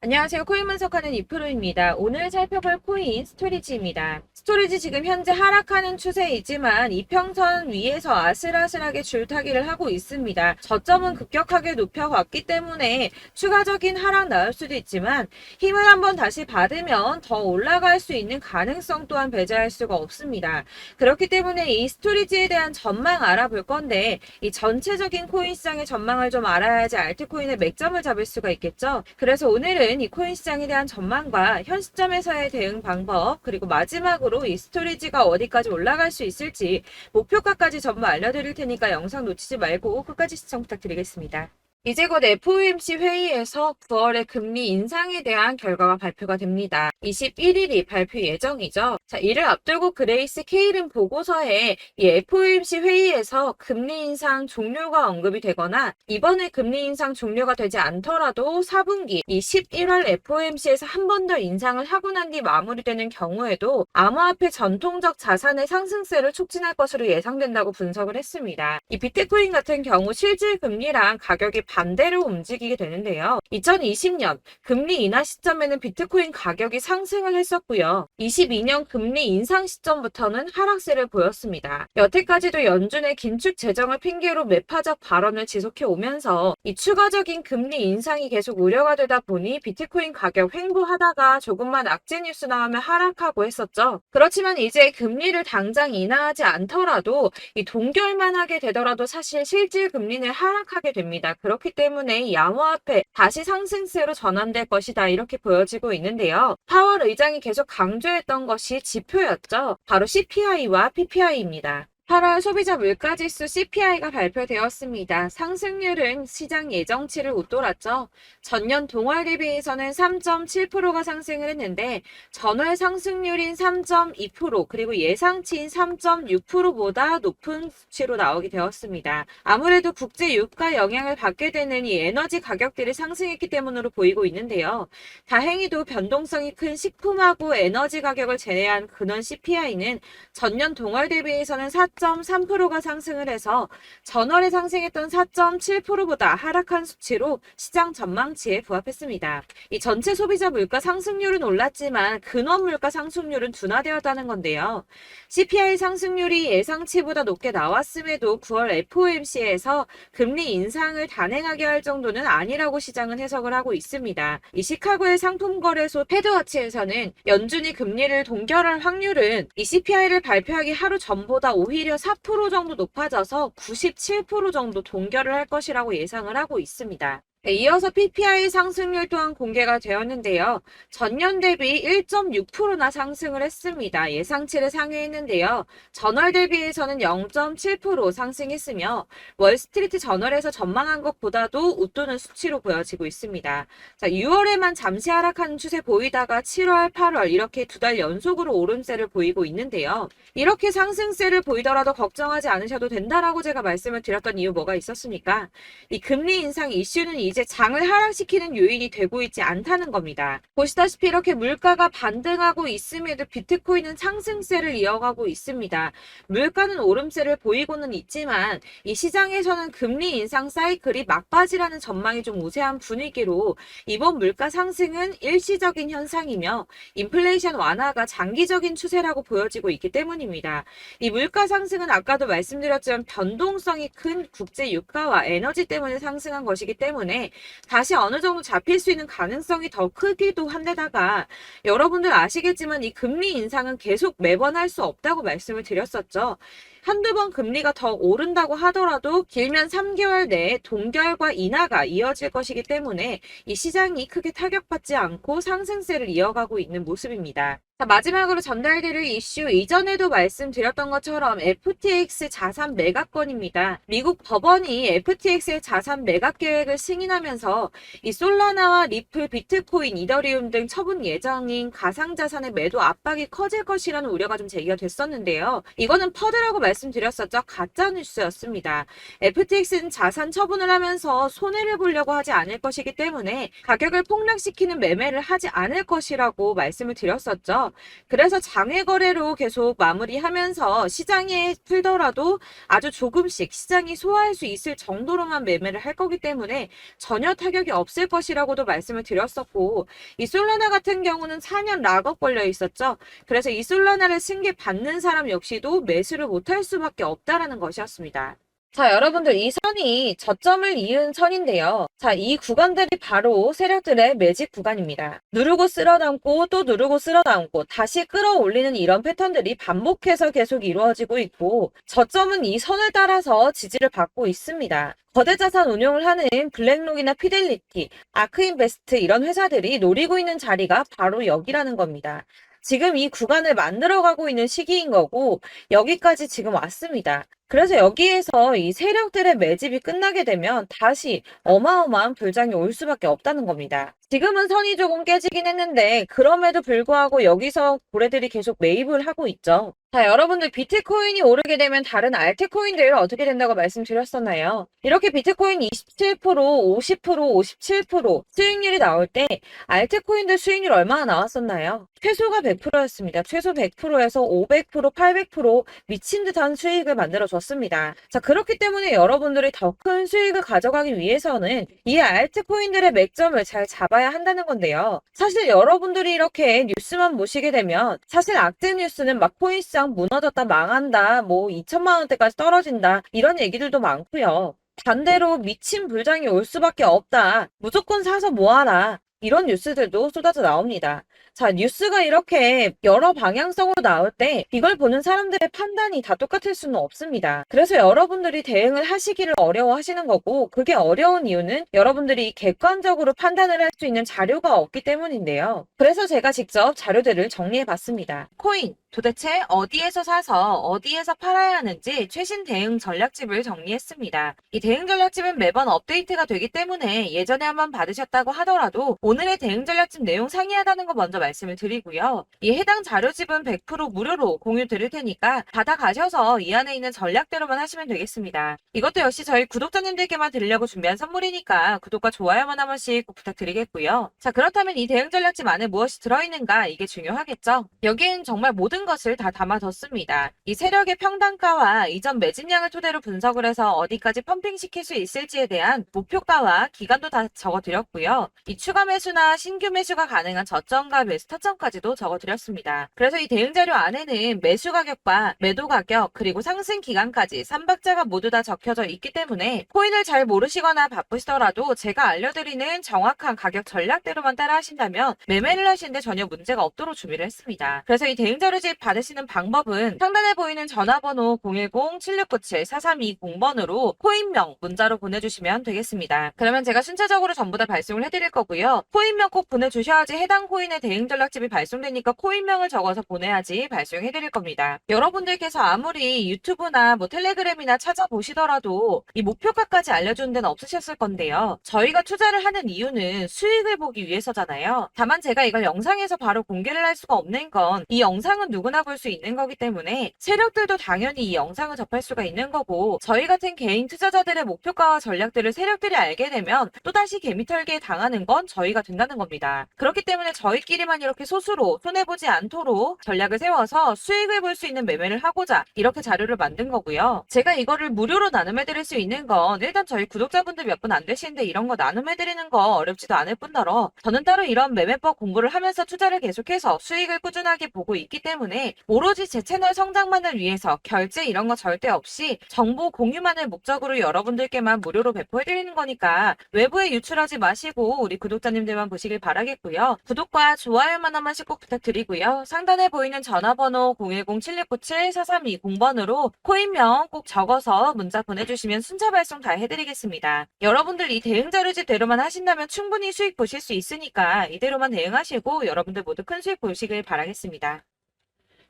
안녕하세요. 코인 분석하는 이프로입니다. 오늘 살펴볼 코인 스토리지입니다. 스토리지 지금 현재 하락하는 추세이지만 이평선 위에서 아슬아슬하게 줄타기를 하고 있습니다. 저점은 급격하게 높여왔기 때문에 추가적인 하락 나올 수도 있지만 힘을 한번 다시 받으면 더 올라갈 수 있는 가능성 또한 배제할 수가 없습니다. 그렇기 때문에 이 스토리지에 대한 전망 알아볼 건데 이 전체적인 코인 시장의 전망을 좀 알아야지 알트코인의 맥점을 잡을 수가 있겠죠. 그래서 오늘은 이 코인 시장에 대한 전망과 현 시점에서의 대응 방법, 그리고 마지막으로 이 스토리지가 어디까지 올라갈 수 있을지 목표가까지 전부 알려드릴 테니까 영상 놓치지 말고 끝까지 시청 부탁드리겠습니다. 이제 곧 FOMC 회의에서 9월의 금리 인상에 대한 결과가 발표가 됩니다. 21일이 발표 예정이죠. 자, 이를 앞두고 그레이스 케일은 보고서에 이 FOMC 회의에서 금리 인상 종료가 언급이 되거나 이번에 금리 인상 종료가 되지 않더라도 4분기 이 11월 FOMC에서 한 번 더 인상을 하고 난 뒤 마무리되는 경우에도 암호화폐 전통적 자산의 상승세를 촉진할 것으로 예상된다고 분석을 했습니다. 이 비트코인 같은 경우 실질 금리랑 가격이 반대로 움직이게 되는데요. 2020년 금리 인하 시점에는 비트코인 가격이 상승을 했었고요. 22년 금리 인상 시점부터는 하락세를 보였습니다. 여태까지도 연준의 긴축 재정을 핑계로 매파적 발언을 지속해 오면서 이 추가적인 금리 인상이 계속 우려가 되다 보니 비트코인 가격 횡보하다가 조금만 악재 뉴스 나오면 하락하고 했었죠. 그렇지만 이제 금리를 당장 인하하지 않더라도 이 동결만 하게 되더라도 사실 실질 금리는 하락하게 됩니다. 그렇기 때문에 이 암호화폐 다시 상승세로 전환될 것이다 이렇게 보여지고 있는데요. 파월 의장이 계속 강조했던 것이 지표였죠. 바로 CPI와 PPI입니다. 8월 소비자 물가지수 CPI가 발표되었습니다. 상승률은 시장 예정치를 웃돌았죠. 전년 동월 대비해서는 3.7%가 상승을 했는데 전월 상승률인 3.2% 그리고 예상치인 3.6%보다 높은 수치로 나오게 되었습니다. 아무래도 국제 유가 영향을 받게 되는 이 에너지 가격들이 상승했기 때문으로 보이고 있는데요. 다행히도 변동성이 큰 식품하고 에너지 가격을 제외한 근원 CPI는 전년 동월 대비해서는 4.3%가 상승을 해서 전월에 상승했던 4.7%보다 하락한 수치로 시장 전망치에 부합했습니다. 이 전체 소비자 물가 상승률은 올랐지만 근원 물가 상승률은 둔화되었다는 건데요. CPI 상승률이 예상치보다 높게 나왔음에도 9월 FOMC에서 금리 인상을 단행하게 할 정도는 아니라고 시장은 해석을 하고 있습니다. 이 시카고의 상품거래소 패드워치에서는 연준이 금리를 동결할 확률은 이 CPI를 발표하기 하루 전보다 오히려 4% 정도 높아져서 97% 정도 동결을 할 것이라고 예상을 하고 있습니다. 네, 이어서 PPI 상승률 또한 공개가 되었는데요. 전년 대비 1.6%나 상승을 했습니다. 예상치를 상회했는데요. 전월 대비해서는 0.7% 상승했으며 월스트리트 저널에서 전망한 것보다도 웃도는 수치로 보여지고 있습니다. 자, 6월에만 잠시 하락하는 추세 보이다가 7월, 8월 이렇게 두 달 연속으로 오름세를 보이고 있는데요. 이렇게 상승세를 보이더라도 걱정하지 않으셔도 된다라고 제가 말씀을 드렸던 이유 뭐가 있었습니까? 이 금리 인상 이슈는 이제 장을 하락시키는 요인이 되고 있지 않다는 겁니다. 보시다시피 이렇게 물가가 반등하고 있음에도 비트코인은 상승세를 이어가고 있습니다. 물가는 오름세를 보이고는 있지만 이 시장에서는 금리 인상 사이클이 막바지라는 전망이 좀 우세한 분위기로 이번 물가 상승은 일시적인 현상이며 인플레이션 완화가 장기적인 추세라고 보여지고 있기 때문입니다. 이 물가 상승은 아까도 말씀드렸지만 변동성이 큰 국제 유가와 에너지 때문에 상승한 것이기 때문에 다시 어느 정도 잡힐 수 있는 가능성이 더 크기도 한데다가 여러분들 아시겠지만 이 금리 인상은 계속 매번 할 수 없다고 말씀을 드렸었죠. 한두 번 금리가 더 오른다고 하더라도 길면 3개월 내에 동결과 인하가 이어질 것이기 때문에 이 시장이 크게 타격받지 않고 상승세를 이어가고 있는 모습입니다. 자, 마지막으로 전달드릴 이슈 이전에도 말씀드렸던 것처럼 FTX 자산 매각건입니다. 미국 법원이 FTX의 자산 매각 계획을 승인하면서 이 솔라나와 리플, 비트코인, 이더리움 등 처분 예정인 가상자산의 매도 압박이 커질 것이라는 우려가 좀 제기가 됐었는데요. 이거는 퍼드라고 말씀드렸었죠. 가짜 뉴스였습니다. FTX는 자산 처분을 하면서 손해를 보려고 하지 않을 것이기 때문에 가격을 폭락시키는 매매를 하지 않을 것이라고 말씀을 드렸었죠. 그래서 장외 거래로 계속 마무리하면서 시장에 풀더라도 아주 조금씩 시장이 소화할 수 있을 정도로만 매매를 할 거기 때문에 전혀 타격이 없을 것이라고도 말씀을 드렸었고, 이 솔라나 같은 경우는 4년 락업 걸려 있었죠. 그래서 이 솔라나를 승계 받는 사람 역시도 매수를 못할 수밖에 없다라는 것이었습니다. 자, 여러분들 이 선이 저점을 이은 선인데요. 자, 이 구간들이 바로 세력들의 매직 구간입니다. 누르고 쓸어담고 또 누르고 쓸어담고 다시 끌어올리는 이런 패턴들이 반복해서 계속 이루어지고 있고, 저점은 이 선을 따라서 지지를 받고 있습니다. 거대 자산 운용을 하는 블랙록이나 피델리티, 아크인베스트 이런 회사들이 노리고 있는 자리가 바로 여기라는 겁니다. 지금 이 구간을 만들어가고 있는 시기인 거고, 여기까지 지금 왔습니다. 그래서 여기에서 이 세력들의 매집이 끝나게 되면 다시 어마어마한 불장이 올 수밖에 없다는 겁니다. 지금은 선이 조금 깨지긴 했는데 그럼에도 불구하고 여기서 고래들이 계속 매입을 하고 있죠. 자, 여러분들 비트코인이 오르게 되면 다른 알트코인들 어떻게 된다고 말씀드렸었나요? 이렇게 비트코인 27%, 50%, 57% 수익률이 나올 때 알트코인들 수익률 얼마나 나왔었나요? 최소가 100%였습니다. 최소 100%에서 500%, 800% 미친 듯한 수익을 만들어줬습니다. 자, 그렇기 때문에 여러분들이 더 큰 수익을 가져가기 위해서는 이 알트코인들의 맥점을 잘 잡아야 한다는 건데요. 사실 여러분들이 이렇게 뉴스만 보시게 되면 사실 악재 뉴스는 막 코인시장 무너졌다, 망한다, 뭐 2천만 원대까지 떨어진다 이런 얘기들도 많고요. 반대로 미친 불장이 올 수밖에 없다, 무조건 사서 모아라 이런 뉴스들도 쏟아져 나옵니다. 자, 뉴스가 이렇게 여러 방향성으로 나올 때 이걸 보는 사람들의 판단이 다 똑같을 수는 없습니다. 그래서 여러분들이 대응을 하시기를 어려워하시는 거고, 그게 어려운 이유는 여러분들이 객관적으로 판단을 할 수 있는 자료가 없기 때문인데요. 그래서 제가 직접 자료들을 정리해 봤습니다. 코인 도대체 어디에서 사서 어디에서 팔아야 하는지 최신 대응 전략집을 정리했습니다. 이 대응 전략집은 매번 업데이트가 되기 때문에 예전에 한번 받으셨다고 하더라도 오늘의 대응 전략집 내용 상이하다는 거 먼저 말씀을 드리고요. 이 해당 자료집은 100% 무료로 공유 드릴 테니까 받아가셔서 이 안에 있는 전략대로만 하시면 되겠습니다. 이것도 역시 저희 구독자님들께만 드리려고 준비한 선물이니까 구독과 좋아요만 한 번씩 꼭 부탁드리겠고요. 자, 그렇다면 이 대응 전략집 안에 무엇이 들어있는가, 이게 중요하겠죠? 여기엔 정말 모든 것을 다 담아뒀습니다. 이 세력의 평단가와 이전 매집량을 토대로 분석을 해서 어디까지 펌핑시킬 수 있을지에 대한 목표가와 기간도 다 적어드렸고요. 이 추가 매수나 신규 매수가 가능한 저점과 매수 타점까지도 적어드렸습니다. 그래서 이 대응 자료 안에는 매수 가격과 매도 가격 그리고 상승 기간까지 3박자가 모두 다 적혀져 있기 때문에 코인을 잘 모르시거나 바쁘시더라도 제가 알려드리는 정확한 가격 전략대로만 따라 하신다면 매매를 하시는데 전혀 문제가 없도록 준비를 했습니다. 그래서 이 대응 자료집 받으시는 방법은 상단에 보이는 전화번호 010-7697-4320번으로 코인명 문자로 보내주시면 되겠습니다. 그러면 제가 순차적으로 전부 다 발송을 해드릴 거고요. 코인명 꼭 보내주셔야지 해당 코인의 대응 전략집이 발송되니까 코인명을 적어서 보내야지 발송해드릴 겁니다. 여러분들께서 아무리 유튜브나 뭐 텔레그램이나 찾아보시더라도 이 목표가까지 알려주는 데는 없으셨을 건데요. 저희가 투자를 하는 이유는 수익을 보기 위해서잖아요. 다만 제가 이걸 영상에서 바로 공개를 할 수가 없는 건 이 영상은 누구나 볼 수 있는 거기 때문에 세력들도 당연히 이 영상을 접할 수가 있는 거고, 저희 같은 개인 투자자들의 목표가와 전략들을 세력들이 알게 되면 또다시 개미털기에 당하는 건 저희가 된다는 겁니다. 그렇기 때문에 저희끼리만 이렇게 소수로 손해보지 않도록 전략을 세워서 수익을 볼 수 있는 매매를 하고자 이렇게 자료를 만든 거고요. 제가 이거를 무료로 나눔해드릴 수 있는 건 일단 저희 구독자분들 몇 분 안 되시는데 이런 거 나눔해드리는 거 어렵지도 않을 뿐더러 저는 따로 이런 매매법 공부를 하면서 투자를 계속해서 수익을 꾸준하게 보고 있기 때문에 오로지 제 채널 성장만을 위해서 결제 이런 거 절대 없이 정보 공유만을 목적으로 여러분들께만 무료로 배포해드리는 거니까 외부에 유출하지 마시고 우리 구독자님들만 보시길 바라겠고요. 구독과 좋아요만 한 번씩 꼭 부탁드리고요. 상단에 보이는 전화번호 010-7697-4320번으로 코인명 꼭 적어서 문자 보내주시면 순차 발송 다 해드리겠습니다. 여러분들 이 대응 자료집대로만 하신다면 충분히 수익 보실 수 있으니까 이대로만 대응하시고 여러분들 모두 큰 수익 보시길 바라겠습니다.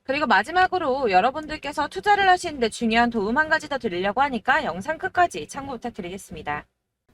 그리고 마지막으로 여러분들께서 투자를 하시는데 중요한 도움 한 가지 더 드리려고 하니까 영상 끝까지 참고 부탁드리겠습니다.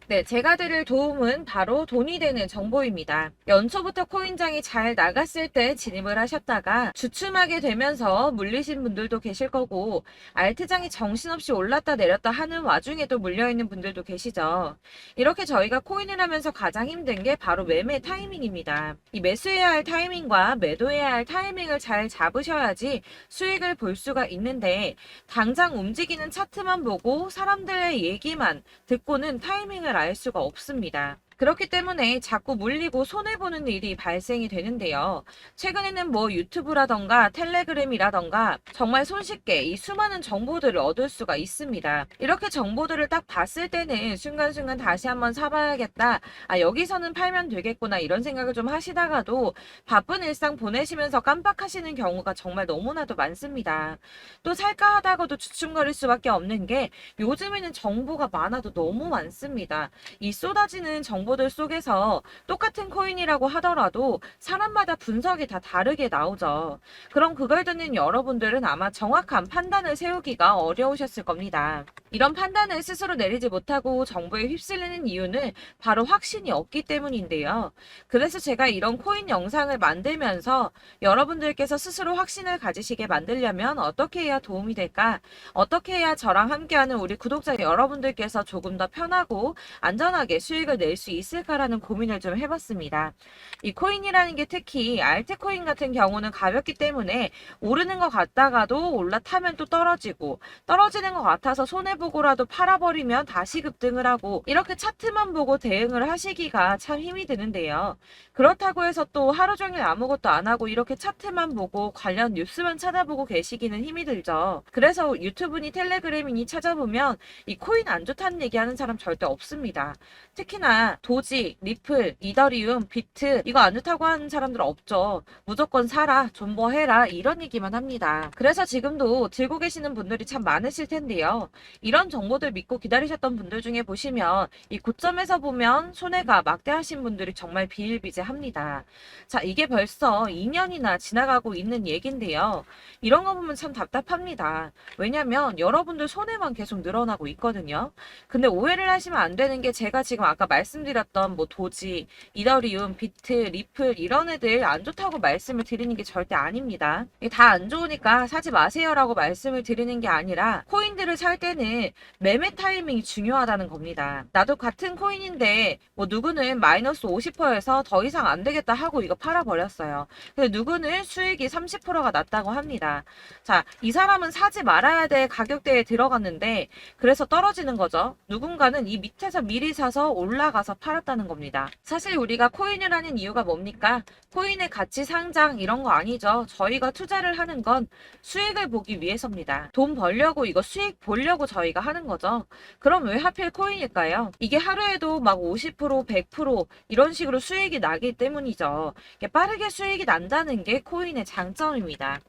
네, 제가 드릴 도움은 바로 돈이 되는 정보입니다. 연초부터 코인장이 잘 나갔을 때 진입을 하셨다가 주춤하게 되면서 물리신 분들도 계실 거고, 알트장이 정신없이 올랐다 내렸다 하는 와중에도 물려있는 분들도 계시죠. 이렇게 저희가 코인을 하면서 가장 힘든 게 바로 매매 타이밍입니다. 이 매수해야 할 타이밍과 매도해야 할 타이밍을 잘 잡으셔야지 수익을 볼 수가 있는데, 당장 움직이는 차트만 보고 사람들의 얘기만 듣고는 타이밍을 알 수가 없습니다. 그렇기 때문에 자꾸 물리고 손해보는 일이 발생이 되는데요. 최근에는 뭐 유튜브라던가 텔레그램이라던가 정말 손쉽게 이 수많은 정보들을 얻을 수가 있습니다. 이렇게 정보들을 딱 봤을 때는 순간순간 다시 한번 사봐야겠다. 아, 여기서는 팔면 되겠구나. 이런 생각을 좀 하시다가도 바쁜 일상 보내시면서 깜빡하시는 경우가 정말 너무나도 많습니다. 또 살까 하다가도 주춤거릴 수밖에 없는 게 요즘에는 정보가 많아도 너무 많습니다. 이 쏟아지는 정보들 속에서 똑같은 코인이라고 하더라도 사람마다 분석이 다 다르게 나오죠. 그럼 그걸 듣는 여러분들은 아마 정확한 판단을 세우기가 어려우셨을 겁니다. 이런 판단을 스스로 내리지 못하고 정보에 휩쓸리는 이유는 바로 확신이 없기 때문인데요. 그래서 제가 이런 코인 영상을 만들면서 여러분들께서 스스로 확신을 가지시게 만들려면 어떻게 해야 도움이 될까? 어떻게 해야 저랑 함께하는 우리 구독자 여러분들께서 조금 더 편하고 안전하게 수익을 낼 수 있을까라는 고민을 좀 해봤습니다. 이 코인이라는 게 특히 알트코인 같은 경우는 가볍기 때문에 오르는 것 같다가도 올라타면 또 떨어지고, 떨어지는 것 같아서 손해보고라도 팔아버리면 다시 급등을 하고, 이렇게 차트만 보고 대응을 하시기가 참 힘이 드는데요. 그렇다고 해서 또 하루 종일 아무것도 안 하고 이렇게 차트만 보고 관련 뉴스만 찾아보고 계시기는 힘이 들죠. 그래서 유튜브니 텔레그램이니 찾아보면 이 코인 안 좋다는 얘기하는 사람 절대 없습니다. 특히나 도지, 리플, 이더리움, 비트 이거 안 좋다고 하는 사람들 없죠. 무조건 사라, 존버해라 이런 얘기만 합니다. 그래서 지금도 들고 계시는 분들이 참 많으실 텐데요. 이런 정보들 믿고 기다리셨던 분들 중에 보시면 이 고점에서 보면 손해가 막대하신 분들이 정말 비일비재합니다. 자, 이게 벌써 2년이나 지나가고 있는 얘긴데요. 이런 거 보면 참 답답합니다. 왜냐면 여러분들 손해만 계속 늘어나고 있거든요. 근데 오해를 하시면 안 되는 게 제가 지금 아까 말씀드렸던 뭐 도지, 이더리움, 비트, 리플 이런 애들 안 좋다고 말씀을 드리는 게 절대 아닙니다. 다 안 좋으니까 사지 마세요라고 말씀을 드리는 게 아니라 코인들을 살 때는 매매 타이밍이 중요하다는 겁니다. 나도 같은 코인인데 뭐 누구는 마이너스 50%에서 더 이상 안 되겠다 하고 이거 팔아버렸어요. 근데 누구는 수익이 30%가 났다고 합니다. 자, 이 사람은 사지 말아야 될 가격대에 들어갔는데 그래서 떨어지는 거죠. 누군가는 이 밑에서 미리 사서 올라가서 팔았다는 겁니다. 사실 우리가 코인을 하는 이유가 뭡니까? 코인의 가치 상장 이런 거 아니죠. 저희가 투자를 하는 건 수익을 보기 위해서입니다. 돈 벌려고 이거 수익 보려고 저희가 하는 거죠. 그럼 왜 하필 코인일까요? 이게 하루에도 막 50%, 100% 이런 식으로 수익이 나기 때문이죠. 빠르게 수익이 난다는 게 코인의 장점입니다.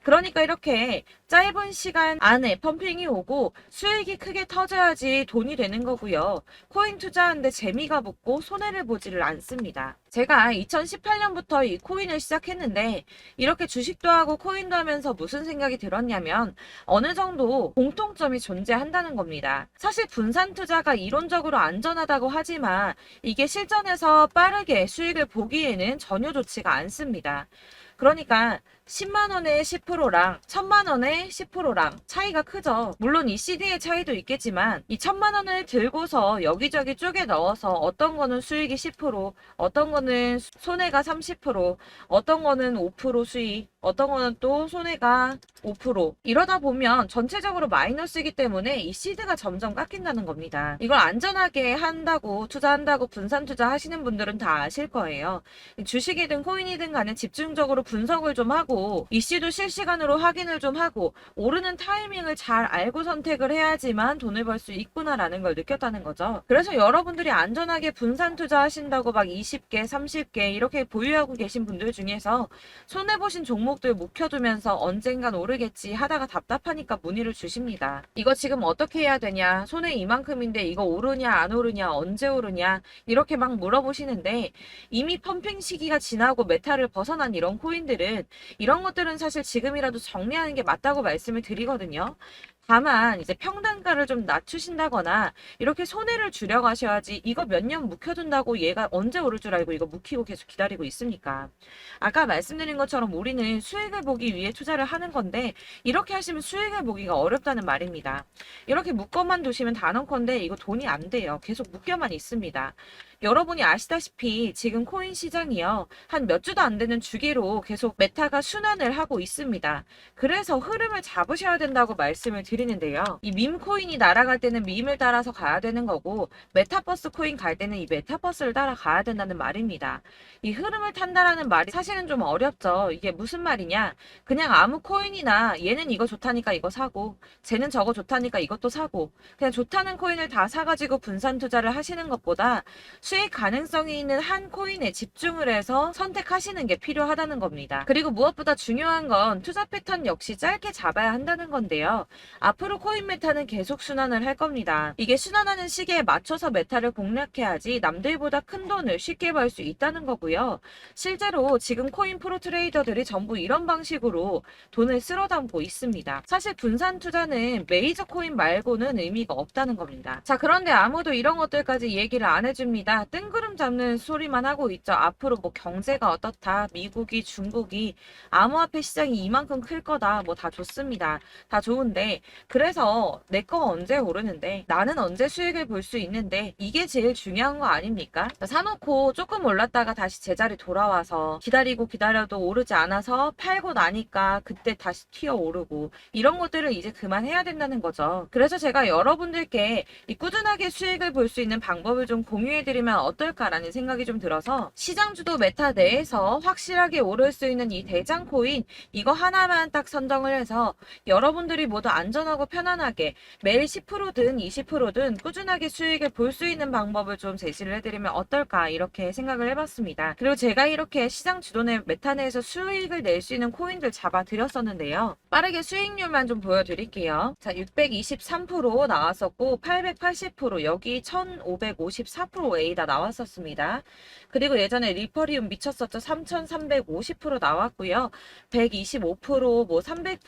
그러니까 이렇게 짧은 시간 안에 펌핑이 오고 수익이 크게 터져야지 돈이 되는 거고요. 코인 투자하는데 재미가 붙고 손해를 보지를 않습니다. 제가 2018년부터 이 코인을 시작했는데 이렇게 주식도 하고 코인도 하면서 무슨 생각이 들었냐면 어느 정도 공통점이 존재한다는 겁니다. 사실 분산 투자가 이론적으로 안전하다고 하지만 이게 실전에서 빠르게 수익을 보기에는 전혀 좋지가 않습니다. 그러니까 10만 원에 10%랑 1000만 원에 10%랑 차이가 크죠. 물론 이 CD의 차이도 있겠지만 이 1000만 원을 들고서 여기저기 쪼개 넣어서 어떤 거는 수익이 10%, 어떤 거는 손해가 30%, 어떤 거는 5% 수익, 어떤 거는 또 손해가 5%. 이러다 보면 전체적으로 마이너스이기 때문에 이 시드가 점점 깎인다는 겁니다. 이걸 안전하게 한다고 투자한다고 분산 투자 하시는 분들은 다 아실 거예요. 주식이든 코인이든 간에 집중적으로 분석을 좀 하고 이슈도 실시간으로 확인을 좀 하고 오르는 타이밍을 잘 알고 선택을 해야지만 돈을 벌 수 있구나라는 걸 느꼈다는 거죠. 그래서 여러분들이 안전하게 분산 투자하신다고 막 20개, 30개 이렇게 보유하고 계신 분들 중에서 손해보신 종목들 묵혀두면서 언젠간 오르겠지 하다가 답답하니까 문의를 주십니다. 이거 지금 어떻게 해야 되냐? 손해 이만큼인데 이거 오르냐 안 오르냐 언제 오르냐 이렇게 막 물어보시는데 이미 펌핑 시기가 지나고 메타를 벗어난 이런 코인들은 이런 것들은 사실 지금이라도 정리하는 게 맞다고 말씀을 드리거든요. 다만 이제 평단가를 좀 낮추신다거나 이렇게 손해를 줄여 가셔야지, 이거 몇 년 묵혀둔다고 얘가 언제 오를 줄 알고 이거 묵히고 계속 기다리고 있습니까? 아까 말씀드린 것처럼 우리는 수익을 보기 위해 투자를 하는 건데, 이렇게 하시면 수익을 보기가 어렵다는 말입니다. 이렇게 묶어만 두시면 단언컨대 이거 돈이 안 돼요. 계속 묶여만 있습니다. 여러분이 아시다시피 지금 코인 시장이요, 한 몇 주도 안 되는 주기로 계속 메타가 순환을 하고 있습니다. 그래서 흐름을 잡으셔야 된다고 말씀을 드리는데요. 이 밈 코인이 날아갈 때는 밈을 따라서 가야 되는 거고, 메타버스 코인 갈 때는 이 메타버스를 따라가야 된다는 말입니다. 이 흐름을 탄다라는 말이 사실은 좀 어렵죠. 이게 무슨 말이냐? 그냥 아무 코인이나 얘는 이거 좋다니까 이거 사고, 쟤는 저거 좋다니까 이것도 사고, 그냥 좋다는 코인을 다 사가지고 분산 투자를 하시는 것보다 수익 가능성이 있는 한 코인에 집중을 해서 선택하시는 게 필요하다는 겁니다. 그리고 무엇보다 중요한 건 투자 패턴 역시 짧게 잡아야 한다는 건데요. 앞으로 코인 메타는 계속 순환을 할 겁니다. 이게 순환하는 시기에 맞춰서 메타를 공략해야지 남들보다 큰 돈을 쉽게 벌 수 있다는 거고요. 실제로 지금 코인 프로 트레이더들이 전부 이런 방식으로 돈을 쓸어 담고 있습니다. 사실 분산 투자는 메이저 코인 말고는 의미가 없다는 겁니다. 자, 그런데 아무도 이런 것들까지 얘기를 안 해줍니다. 뜬구름 잡는 소리만 하고 있죠. 앞으로 뭐 경제가 어떻다, 미국이, 중국이, 암호화폐 시장이 이만큼 클 거다, 뭐 다 좋습니다. 다 좋은데, 그래서 내 거 언제 오르는데, 나는 언제 수익을 볼 수 있는데, 이게 제일 중요한 거 아닙니까? 사놓고 조금 올랐다가 다시 제자리 돌아와서 기다리고 기다려도 오르지 않아서 팔고 나니까 그때 다시 튀어 오르고, 이런 것들을 이제 그만해야 된다는 거죠. 그래서 제가 여러분들께 이 꾸준하게 수익을 볼 수 있는 방법을 좀 공유해드리면 어떨까라는 생각이 좀 들어서, 시장주도 메타 내에서 확실하게 오를 수 있는 이 대장 코인, 이거 하나만 딱 선정을 해서 여러분들이 모두 안전하고 편안하게 매일 10%든 20%든 꾸준하게 수익을 볼 수 있는 방법을 좀 제시를 해드리면 어떨까, 이렇게 생각을 해봤습니다. 그리고 제가 이렇게 시장 주도내 메타 내에서 수익을 낼 수 있는 코인들 잡아드렸었는데요. 빠르게 수익률만 좀 보여드릴게요. 자, 623% 나왔었고, 880%, 여기 1554% 다 나왔었습니다. 그리고 예전에 리퍼리움 미쳤었죠. 3350% 나왔고요. 125%, 뭐 300%,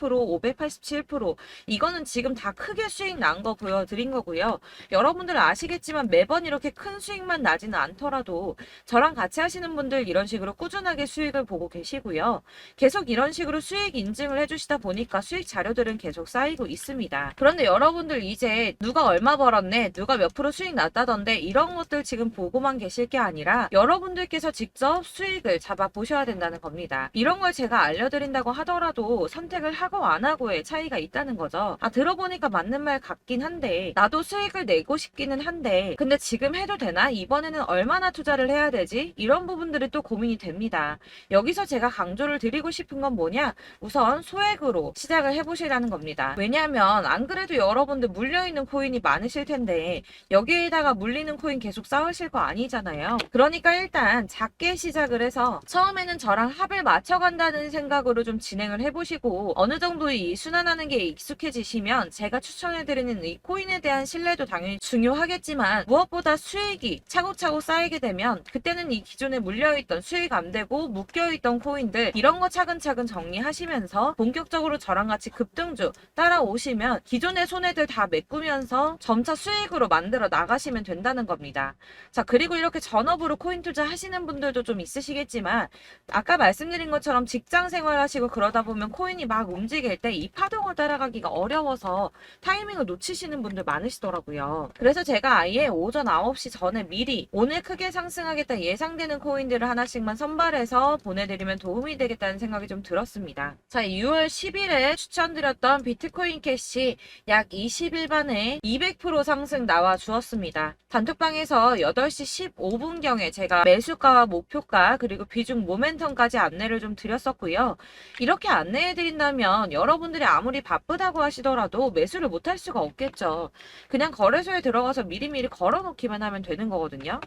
587%, 이거는 지금 다 크게 수익 난 거 보여드린 거고요. 여러분들 아시겠지만 매번 이렇게 큰 수익만 나지는 않더라도 저랑 같이 하시는 분들 이런 식으로 꾸준하게 수익을 보고 계시고요. 계속 이런 식으로 수익 인증을 해주시다 보니까 수익 자료들은 계속 쌓이고 있습니다. 그런데 여러분들 이제 누가 얼마 벌었네, 누가 몇 프로 수익 났다던데, 이런 것들 지금 보고만 계실 게 아니라 여러분들께서 직접 수익을 잡아 보셔야 된다는 겁니다. 이런 걸 제가 알려드린다고 하더라도 선택을 하고 안 하고의 차이가 있다는 거죠. 아, 들어보니까 맞는 말 같긴 한데, 나도 수익을 내고 싶기는 한데, 근데 지금 해도 되나? 이번에는 얼마나 투자를 해야 되지? 이런 부분들이 또 고민이 됩니다. 여기서 제가 강조를 드리고 싶은 건 뭐냐? 우선 소액으로 시작을 해보시라는 겁니다. 왜냐하면 안 그래도 여러분들 물려있는 코인이 많으실 텐데 여기에다가 물리는 코인 계속 쌓으실 거 아니잖아요. 그러니까 일단 작게 시작을 해서 처음에는 저랑 합을 맞춰간다는 생각으로 좀 진행을 해보시고, 어느 정도 이 순환하는 게 익숙해지시면 제가 추천해드리는 이 코인에 대한 신뢰도 당연히 중요하겠지만, 무엇보다 수익이 차곡차곡 쌓이게 되면 그때는 이 기존에 물려있던, 수익 안 되고 묶여있던 코인들, 이런 거 차근차근 정리하시면서 본격적으로 저랑 같이 급등주 따라오시면 기존의 손해들 다 메꾸면서 점차 수익으로 만들어 나가시면 된다는 겁니다. 자, 그리고 이렇게 전업으로 코인 투자 하시는 분들도 좀 있으시겠지만, 아까 말씀드린 것처럼 직장 생활 하시고 그러다 보면 코인이 막 움직일 때 이 파동을 따라가기가 어려워서 타이밍을 놓치시는 분들 많으시더라고요. 그래서 제가 아예 오전 9시 전에 미리 오늘 크게 상승하겠다 예상되는 코인들을 하나씩만 선발해서 보내드리면 도움이 되겠다는 생각이 좀 들었습니다. 자, 6월 10일에 추천드렸던 비트코인 캐시 약 20일 만에 200% 상승 나와 주었습니다. 단톡방에서 8시 15분경에 제가 매수가와 목표가 그리고 비중 모멘텀까지 안내를 좀 드렸었고요. 이렇게 안내해드린다면 여러분들이 아무리 바쁘다고 하시더라도 매수를 못할 수가 없겠죠. 그냥 거래소에 들어가서 미리미리 걸어놓기만 하면 되는 거거든요.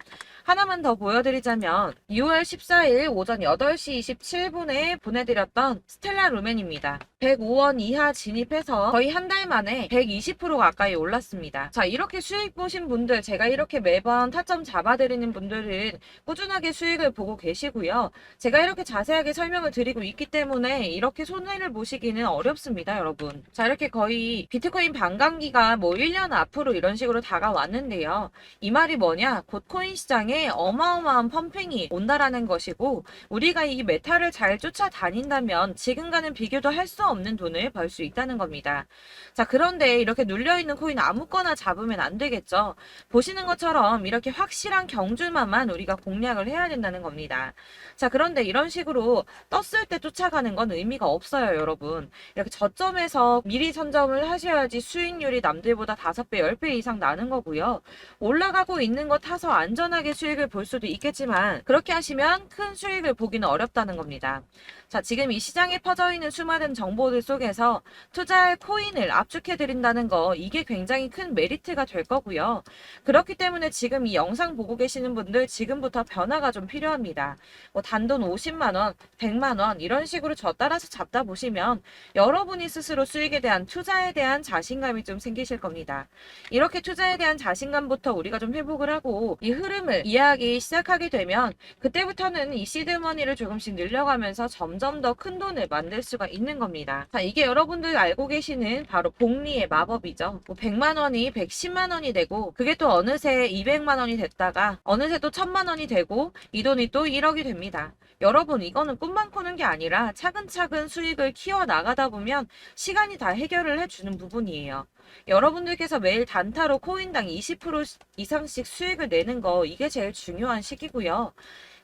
하나만 더 보여드리자면 6월 14일 오전 8시 27분에 보내드렸던 스텔라 루멘입니다. 105원 이하 진입해서 거의 한 달 만에 120% 가까이 올랐습니다. 자, 이렇게 수익 보신 분들, 제가 이렇게 매번 타점 잡아드리는 분들은 꾸준하게 수익을 보고 계시고요. 제가 이렇게 자세하게 설명을 드리고 있기 때문에 이렇게 손해를 보시기는 어렵습니다, 여러분. 자, 이렇게 거의 비트코인 반감기가 뭐 1년 앞으로 이런 식으로 다가왔는데요. 이 말이 뭐냐? 곧 코인 시장에 어마어마한 펌핑이 온다라는 것이고, 우리가 이 메타를 잘 쫓아다닌다면 지금과는 비교도 할 수 없는 돈을 벌 수 있다는 겁니다. 자, 그런데 이렇게 눌려있는 코인 아무거나 잡으면 안 되겠죠. 보시는 것처럼 이렇게 확실한 경주만만 우리가 공략을 해야 된다는 겁니다. 자, 그런데 이런 식으로 떴을 때 쫓아가는 건 의미가 없어요, 여러분. 이렇게 저점에서 미리 선점을 하셔야지 수익률이 남들보다 5배, 10배 이상 나는 거고요. 올라가고 있는 거 타서 안전하게 수익을 볼 수도 있겠지만 그렇게 하시면 큰 수익을 보기는 어렵다는 겁니다. 자, 지금 이 시장에 퍼져 있는 수많은 정보들 속에서 투자할 코인을 압축해 드린다는 거, 이게 굉장히 큰 메리트가 될 거고요. 그렇기 때문에 지금 이 영상 보고 계시는 분들 지금부터 변화가 좀 필요합니다. 뭐 단돈 50만 원, 100만 원 이런 식으로 저 따라서 잡다 보시면 여러분이 스스로 수익에 대한, 투자에 대한 자신감이 좀 생기실 겁니다. 이렇게 투자에 대한 자신감부터 우리가 좀 회복을 하고 이 흐름을 이해하기 시작하게 되면 그때부터는 이 시드머니를 조금씩 늘려가면서 점점 더 큰 돈을 만들 수가 있는 겁니다. 자, 이게 여러분들 알고 계시는 바로 복리의 마법이죠. 뭐 100만 원이 110만 원이 되고 그게 또 어느새 200만 원이 됐다가 어느새 또 1000만 원이 되고 이 돈이 또 1억이 됩니다. 여러분, 이거는 꿈만 꾸는 게 아니라 차근차근 수익을 키워 나가다 보면 시간이 다 해결을 해주는 부분이에요. 여러분들께서 매일 단타로 코인당 20% 이상씩 수익을 내는 거, 이게 제일 중요한 시기고요.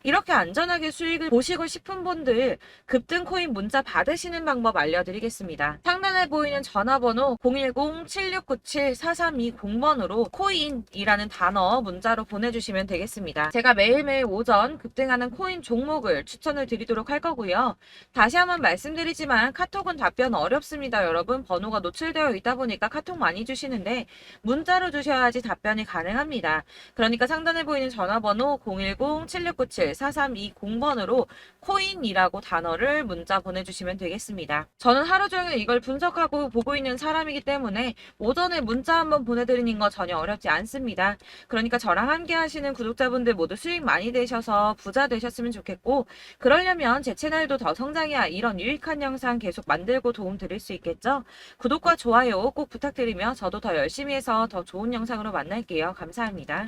이렇게 안전하게 수익을 보시고 싶은 분들 급등 코인 문자 받으시는 방법 알려드리겠습니다. 상단에 보이는 전화번호 010-7697-4320번으로 코인이라는 단어 문자로 보내주시면 되겠습니다. 제가 매일매일 오전 급등하는 코인 종목을 추천을 드리도록 할 거고요. 다시 한번 말씀드리지만 카톡은 답변 어렵습니다. 여러분, 번호가 노출되어 있다 보니까 카톡 많이 주시는데 문자로 주셔야지 답변이 가능합니다. 그러니까 상단에 보이는 전화번호 010-7697-4320번으로 코인이라고 단어를 문자 보내주시면 되겠습니다. 저는 하루 종일 이걸 분석하고 보고 있는 사람이기 때문에 오전에 문자 한번 보내드리는 거 전혀 어렵지 않습니다. 그러니까 저랑 함께 하시는 구독자분들 모두 수익 많이 되셔서 부자 되셨으면 좋겠고, 그러려면 제 채널도 더 성장해야 이런 유익한 영상 계속 만들고 도움 드릴 수 있겠죠? 구독과 좋아요 꼭 부탁드리며 저도 더 열심히 해서 더 좋은 영상으로 만날게요. 감사합니다.